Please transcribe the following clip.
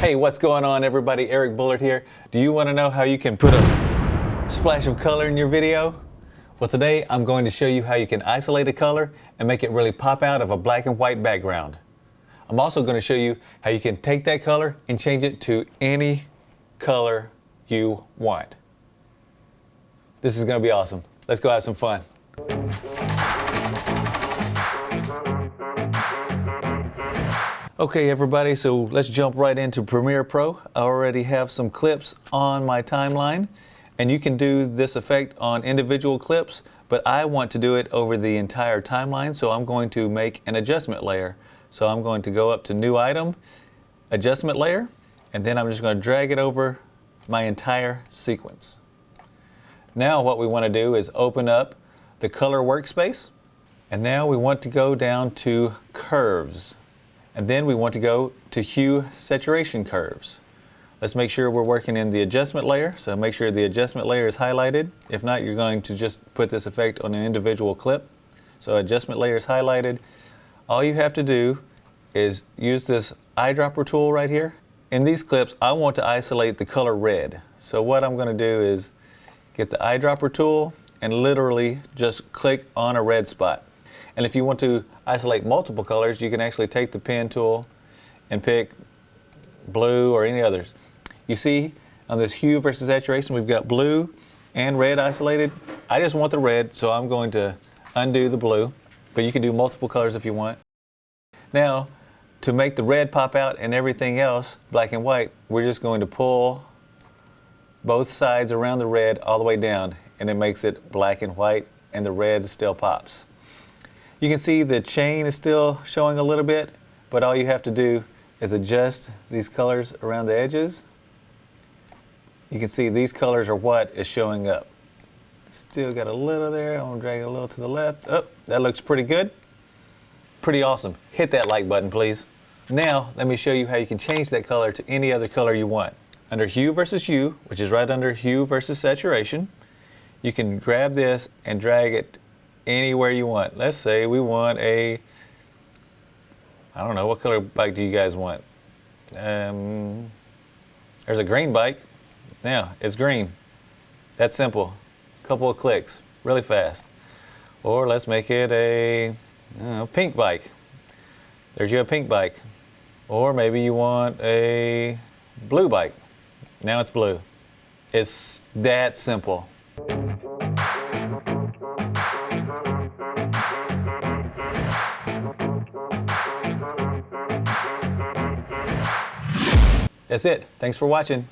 Hey, what's going on everybody? Eric Bullard here. Do you want to know how you can put a splash of color in your video? Well, today I'm going to show you how you can isolate a color and make it really pop out of a black and white background. I'm also going to show you how you can take that color and change it to any color you want. This is going to be awesome. Let's go have some fun. Okay everybody, so let's jump right into Premiere Pro. I already have some clips on my timeline, and you can do this effect on individual clips, but I want to do it over the entire timeline, so I'm going to make an adjustment layer. So I'm going to go up to New Item, Adjustment Layer, and then I'm just going to drag it over my entire sequence. Now what we want to do is open up the color workspace, and now we want to go down to Curves. And then we want to go to Hue Saturation Curves. Let's make sure we're working in the adjustment layer, so make sure the adjustment layer is highlighted. If not, you're going to just put this effect on an individual clip. So adjustment layer is highlighted. All you have to do is use this eyedropper tool right here. In these clips, I want to isolate the color red. So what I'm going to do is get the eyedropper tool and literally just click on a red spot. And if you want to isolate multiple colors, you can actually take the pen tool and pick blue or any others. You see on this hue versus saturation, we've got blue and red isolated. I just want the red, so I'm going to undo the blue, but you can do multiple colors if you want. Now, to make the red pop out and everything else black and white, we're just going to pull both sides around the red all the way down, and it makes it black and white, and the red still pops. You can see the chain is still showing a little bit, but all you have to do is adjust these colors around the edges. You can see these colors are what is showing up. Still got a little there. I'm gonna drag it a little to the left. Oh, that looks pretty good. Pretty awesome. Hit that like button, please. Now, let me show you how you can change that color to any other color you want. Under Hue versus Hue, which is right under Hue versus Saturation, you can grab this and drag it anywhere you want. Let's say we want a, I don't know, what color bike do you guys want? There's a green bike. Now, it's green. That's simple. Couple of clicks, really fast. Or let's make it a pink bike. There's your pink bike. Or maybe you want a blue bike. Now it's blue. It's that simple. That's it. Thanks for watching.